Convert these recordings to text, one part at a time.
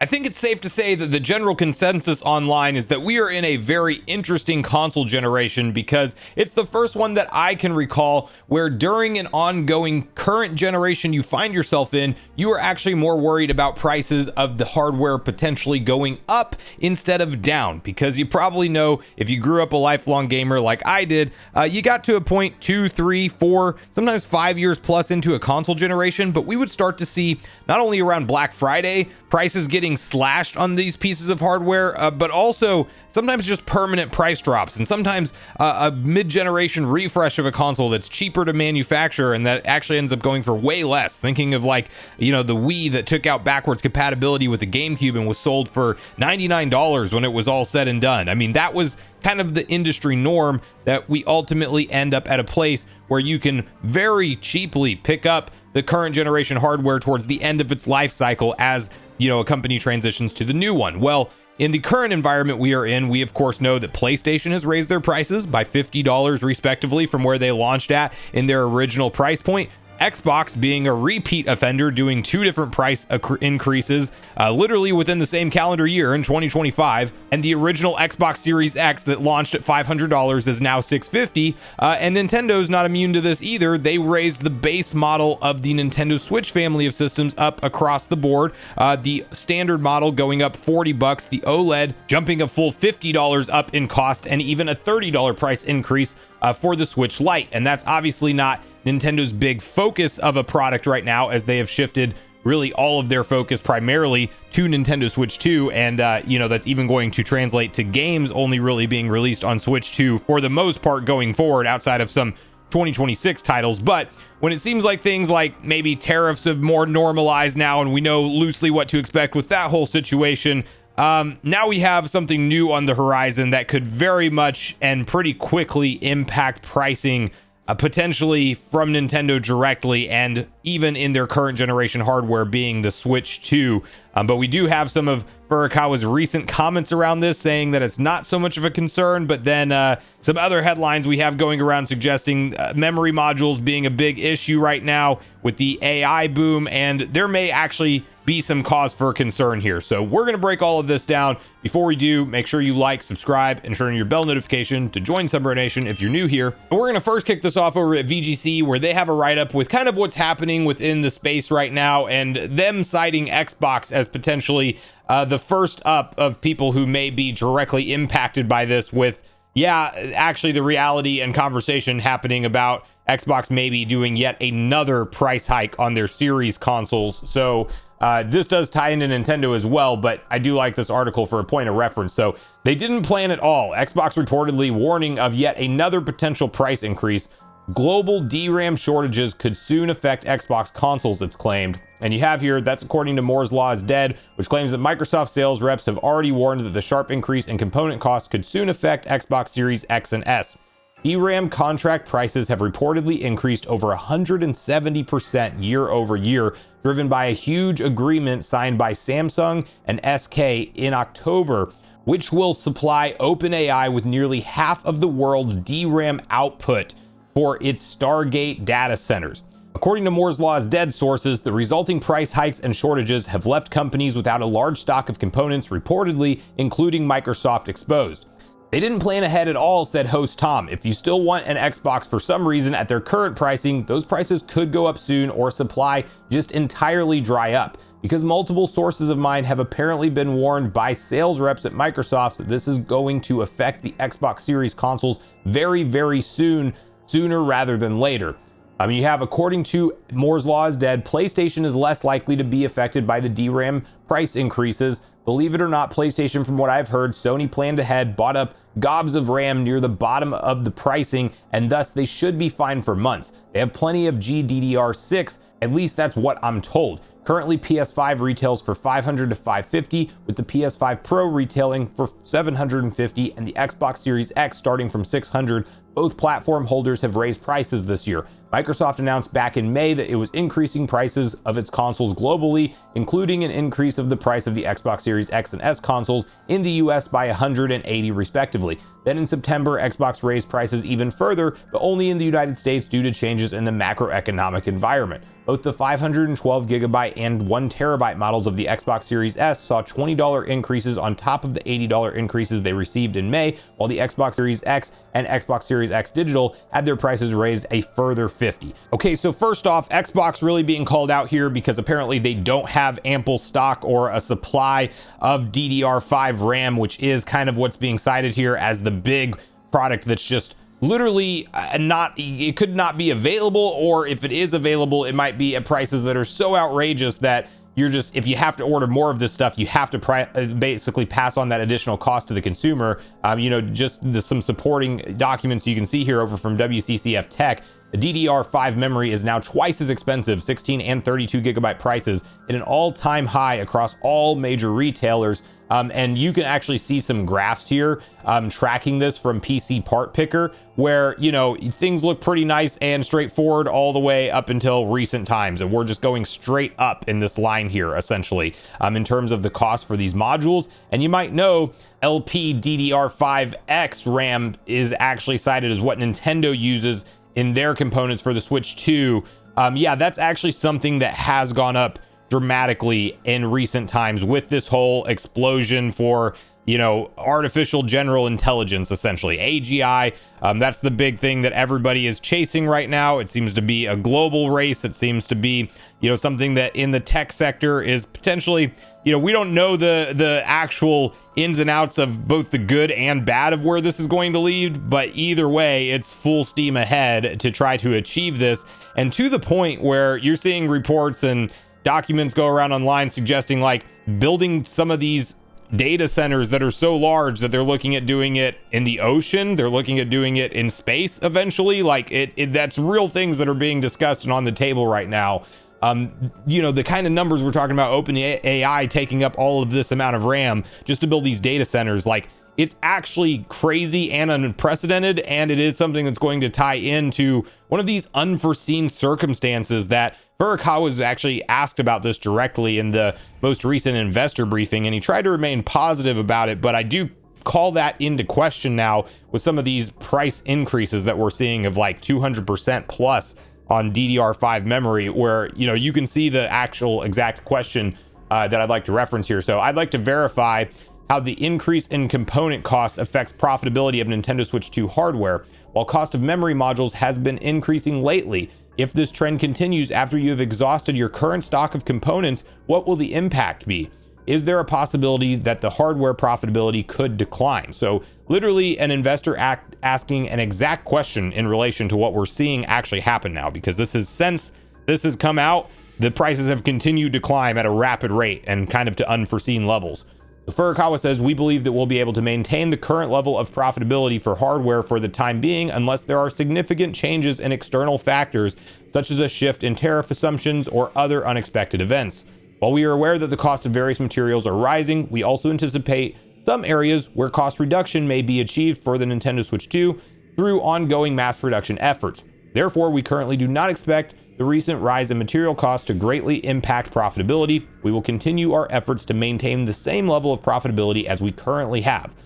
I think it's safe to say that the general consensus online is that we are in a very interesting console generation, because it's the first one that I can recall where during an ongoing current generation you find yourself in, you are actually more worried about prices of the hardware potentially going up instead of down. Because you probably know, if you grew up a lifelong gamer like I did, you got to a point 2, 3, 4, sometimes 5 years plus into a console generation, but we would start to see not only around Black Friday prices getting slashed on these pieces of hardware, but also sometimes just permanent price drops, and sometimes a mid-generation refresh of a console that's cheaper to manufacture and that actually ends up going for way less. Thinking of, like, you know, the Wii that took out backwards compatibility with the GameCube and was sold for $99 when it was all said and done. I mean, that was kind of the industry norm, that we ultimately end up at a place where you can very cheaply pick up the current generation hardware towards the end of its life cycle as, you know, a company transitions to the new one. Well, in the current environment we are in, we of course know that PlayStation has raised their prices by $50 respectively from where they launched at in their original price point. Xbox, being a repeat offender, doing 2 different price increases literally within the same calendar year in 2025, and the original Xbox Series X that launched at $500 is now $650, and Nintendo's not immune to this either. They raised the base model of the Nintendo Switch family of systems up across the board, the standard model going up $40, the OLED jumping a full $50 up in cost, and even a $30 price increase for the Switch Lite. And that's obviously not Nintendo's big focus of a product right now, as they have shifted really all of their focus primarily to Nintendo Switch 2, and you know, that's even going to translate to games only really being released on Switch 2 for the most part going forward, outside of some 2026 titles. But when it seems like things like maybe tariffs have more normalized now, and we know loosely what to expect with that whole situation, now we have something new on the horizon that could very much and pretty quickly impact pricing, potentially from Nintendo directly, and even in their current generation hardware being the Switch 2. But we do have some of Furukawa's recent comments around this saying that it's not so much of a concern, but then some other headlines we have going around suggesting memory modules being a big issue right now with the AI boom, and there may actually be some cause for concern here. So we're going to break all of this down. Before we do, make sure you like, subscribe, and turn on your bell notification to join Sunbro Nation if you're new here. And we're going to first kick this off over at VGC, where they have a write-up with kind of what's happening within the space right now, and them citing Xbox as potentially the first up of people who may be directly impacted by this, with, yeah, actually the reality and conversation happening about Xbox maybe doing yet another price hike on their series consoles. So this does tie into Nintendo as well, but I do like this article for a point of reference. So they didn't plan at all. Xbox reportedly warning of yet another potential price increase. Global DRAM shortages could soon affect Xbox consoles, it's claimed. And you have here, that's according to Moore's Law is Dead, which claims that Microsoft sales reps have already warned that the sharp increase in component costs could soon affect Xbox Series X and S. DRAM contract prices have reportedly increased over 170% year over year, driven by a huge agreement signed by Samsung and SK in October, which will supply OpenAI with nearly half of the world's DRAM output for its Stargate data centers. According to Moore's Law is Dead sources, the resulting price hikes and shortages have left companies without a large stock of components, reportedly including Microsoft exposed. They didn't plan ahead at all, said host Tom. If you still want an Xbox for some reason at their current pricing, those prices could go up soon, or supply just entirely dry up. Because multiple sources of mine have apparently been warned by sales reps at Microsoft that this is going to affect the Xbox Series consoles very, very soon, sooner rather than later. You have, according to Moore's Law is Dead, PlayStation is less likely to be affected by the DRAM price increases. Believe it or not, PlayStation, from what I've heard, Sony planned ahead, bought up gobs of RAM near the bottom of the pricing, and thus they should be fine for months. They have plenty of GDDR6, at least that's what I'm told. Currently, PS5 retails for $500 to $550, with the PS5 Pro retailing for $750 and the Xbox Series X starting from $600. Both platform holders have raised prices this year. Microsoft announced back in May that it was increasing prices of its consoles globally, including an increase of the price of the Xbox Series X and S consoles in the US by $180 respectively. Then in September, Xbox raised prices even further, but only in the United States due to changes in the macroeconomic environment. Both the 512 gigabyte and 1 terabyte models of the Xbox Series S saw $20 increases on top of the $80 increases they received in May, while the Xbox Series X and Xbox Series X Digital had their prices raised a further $50. Okay, so first off, Xbox really being called out here because apparently they don't have ample stock or a supply of DDR5 RAM, which is kind of what's being cited here as the big product that's just literally it could not be available, or if it is available, it might be at prices that are so outrageous that you're just, if you have to order more of this stuff, you have to basically pass on that additional cost to the consumer. Just some supporting documents you can see here over from WCCF Tech. The DDR5 memory is now twice as expensive, 16 and 32 gigabyte prices, at an all-time high across all major retailers. And you can actually see some graphs here tracking this from PC Part Picker, where, things look pretty nice and straightforward all the way up until recent times. And we're just going straight up in this line here, essentially, in terms of the cost for these modules. And you might know LP DDR5X RAM is actually cited as what Nintendo uses in their components for the Switch 2. Yeah, that's actually something that has gone up dramatically in recent times with this whole explosion for artificial general intelligence, essentially AGI. That's the big thing that everybody is chasing right now. It seems to be a global race. It seems to be something that in the tech sector is potentially, we don't know the actual ins and outs of both the good and bad of where this is going to lead, but either way, it's full steam ahead to try to achieve this. And to the point where you're seeing reports and documents go around online suggesting like building some of these data centers that are so large that they're looking at doing it in the ocean. They're looking at doing it in space eventually. Like that's real things that are being discussed and on the table right now. The kind of numbers we're talking about, OpenAI taking up all of this amount of RAM just to build these data centers, like it's actually crazy and unprecedented, and it is something that's going to tie into one of these unforeseen circumstances that Furukawa was actually asked about this directly in the most recent investor briefing, and he tried to remain positive about it, but I do call that into question now with some of these price increases that we're seeing of like 200% plus on DDR5 memory, where you can see the actual exact question that I'd like to reference here. So I'd like to verify how the increase in component costs affects profitability of Nintendo Switch 2 hardware, while cost of memory modules has been increasing lately. If this trend continues after you have exhausted your current stock of components, what will the impact be? Is there a possibility that the hardware profitability could decline? So literally an investor asking an exact question in relation to what we're seeing actually happen now, because since this has come out, the prices have continued to climb at a rapid rate and kind of to unforeseen levels. Furukawa says, we believe that we'll be able to maintain the current level of profitability for hardware for the time being unless there are significant changes in external factors, such as a shift in tariff assumptions or other unexpected events. While we are aware that the cost of various materials are rising, we also anticipate some areas where cost reduction may be achieved for the Nintendo Switch 2 through ongoing mass production efforts. Therefore, we currently do not expect the recent rise in material costs to greatly impact profitability. We will continue our efforts to maintain the same level of profitability as we currently have.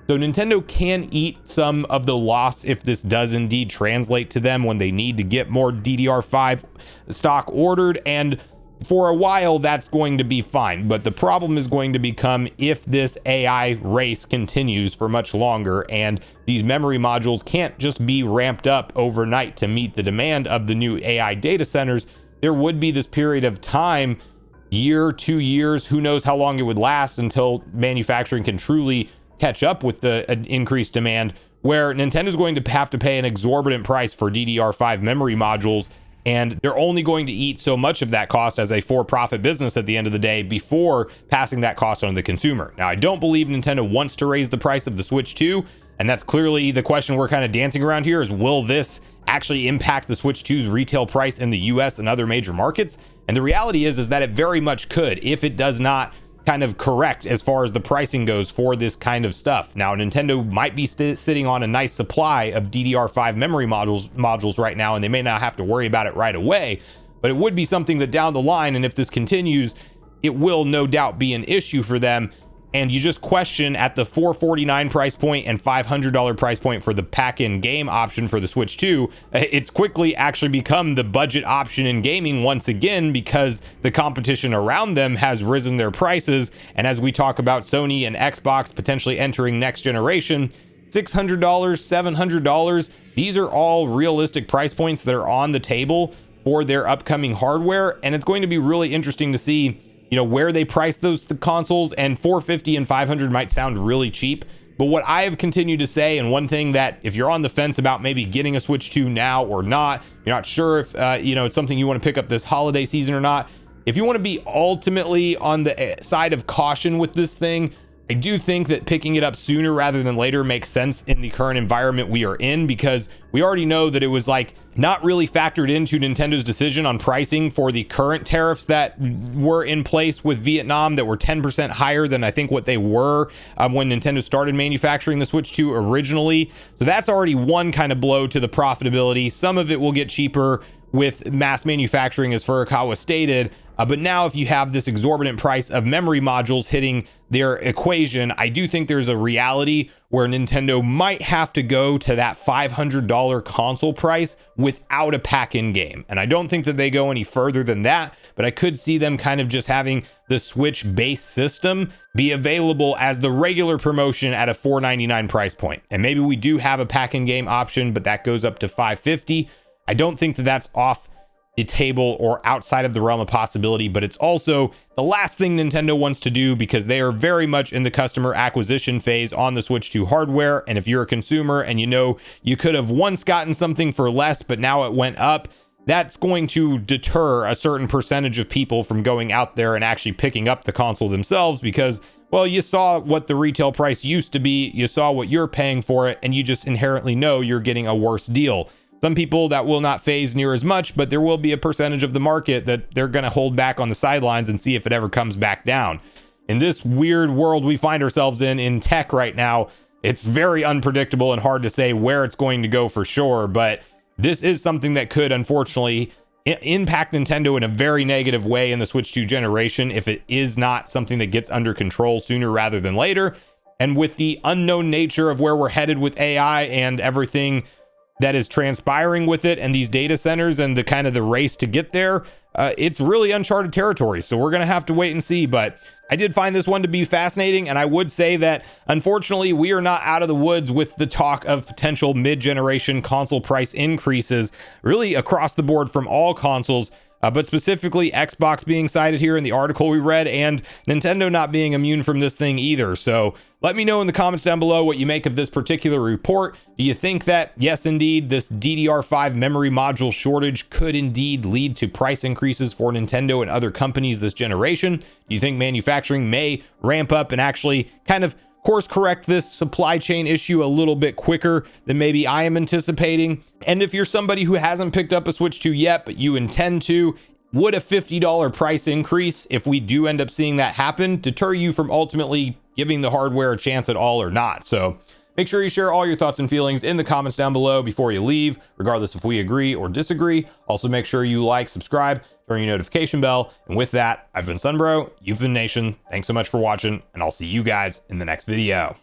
So Nintendo can eat some of the loss if this does indeed translate to them when they need to get more DDR5 stock ordered, and for a while that's going to be fine. But the problem is going to become if this AI race continues for much longer and these memory modules can't just be ramped up overnight to meet the demand of the new AI data centers. There would be this period of time, year, 2 years, who knows how long it would last until manufacturing can truly catch up with the increased demand, where Nintendo's going to have to pay an exorbitant price for DDR5 memory modules, and they're only going to eat so much of that cost as a for-profit business at the end of the day before passing that cost on to the consumer. Now, I don't believe Nintendo wants to raise the price of the Switch 2, and that's clearly the question we're kind of dancing around here, is will this actually impact the Switch 2's retail price in the US and other major markets? And the reality is that it very much could, if it does not kind of correct as far as the pricing goes for this kind of stuff. Now, Nintendo might be sitting on a nice supply of DDR5 memory modules right now, and they may not have to worry about it right away, but it would be something that down the line, and if this continues, it will no doubt be an issue for them. and you just question at the $449 price point and $500 price point for the pack-in game option for the Switch 2, it's quickly actually become the budget option in gaming once again, because the competition around them has risen their prices. And as we talk about Sony and Xbox potentially entering next generation, $600, $700, these are all realistic price points that are on the table for their upcoming hardware. And it's going to be really interesting to see, you know, where they price those consoles. And $450 and $500 might sound really cheap, but what I have continued to say, and one thing that if you're on the fence about maybe getting a Switch 2 now or not, you're not sure if you know, it's something you want to pick up this holiday season or not, if you want to be ultimately on the side of caution with this thing, I do think that picking it up sooner rather than later makes sense in the current environment we are in, because we already know that it was like not really factored into Nintendo's decision on pricing for the current tariffs that were in place with Vietnam, that were 10% higher than I think what they were when Nintendo started manufacturing the Switch 2 originally. So that's already one kind of blow to the profitability. Some of it will get cheaper with mass manufacturing, as Furukawa stated. But now if you have this exorbitant price of memory modules hitting their equation, I do think there's a reality where Nintendo might have to go to that $500 console price without a pack-in game. And I don't think that they go any further than that, but I could see them kind of just having the Switch base system be available as the regular promotion at a $499 price point. And maybe we do have a pack-in game option, but that goes up to $550. I don't think that that's off the table or outside of the realm of possibility, but it's also the last thing Nintendo wants to do, because they are very much in the customer acquisition phase on the Switch 2 hardware. And if you're a consumer and you know you could have once gotten something for less, but now it went up, that's going to deter a certain percentage of people from going out there and actually picking up the console themselves, because, well, you saw what the retail price used to be, you saw what you're paying for it, and you just inherently know you're getting a worse deal. Some people that will not phase near as much, but there will be a percentage of the market that they're going to hold back on the sidelines and see if it ever comes back down. In this weird world we find ourselves in tech right now, it's very unpredictable and hard to say where it's going to go for sure, but this is something that could unfortunately impact Nintendo in a very negative way in the Switch 2 generation if it is not something that gets under control sooner rather than later. And with the unknown nature of where we're headed with AI and everything that is transpiring with it, and these data centers and the kind of the race to get there, it's really uncharted territory. So we're going to have to wait and see. But I did find this one to be fascinating. And I would say that unfortunately, we are not out of the woods with the talk of potential mid-generation console price increases really across the board from all consoles. But specifically Xbox being cited here in the article we read, and Nintendo not being immune from this thing either. So let me know in the comments down below what you make of this particular report. Do you think that, yes, indeed, this DDR5 memory module shortage could indeed lead to price increases for Nintendo and other companies this generation? Do you think manufacturing may ramp up and actually kind of course correct this supply chain issue a little bit quicker than maybe I am anticipating? And if you're somebody who hasn't picked up a Switch 2 yet, but you intend to, would a $50 price increase, if we do end up seeing that happen, deter you from ultimately giving the hardware a chance at all or not? So make sure you share all your thoughts and feelings in the comments down below before you leave, regardless if we agree or disagree. Also, make sure you like, subscribe, turn your notification bell. And with that, I've been Sunbro, you've been Nation. Thanks so much for watching, and I'll see you guys in the next video.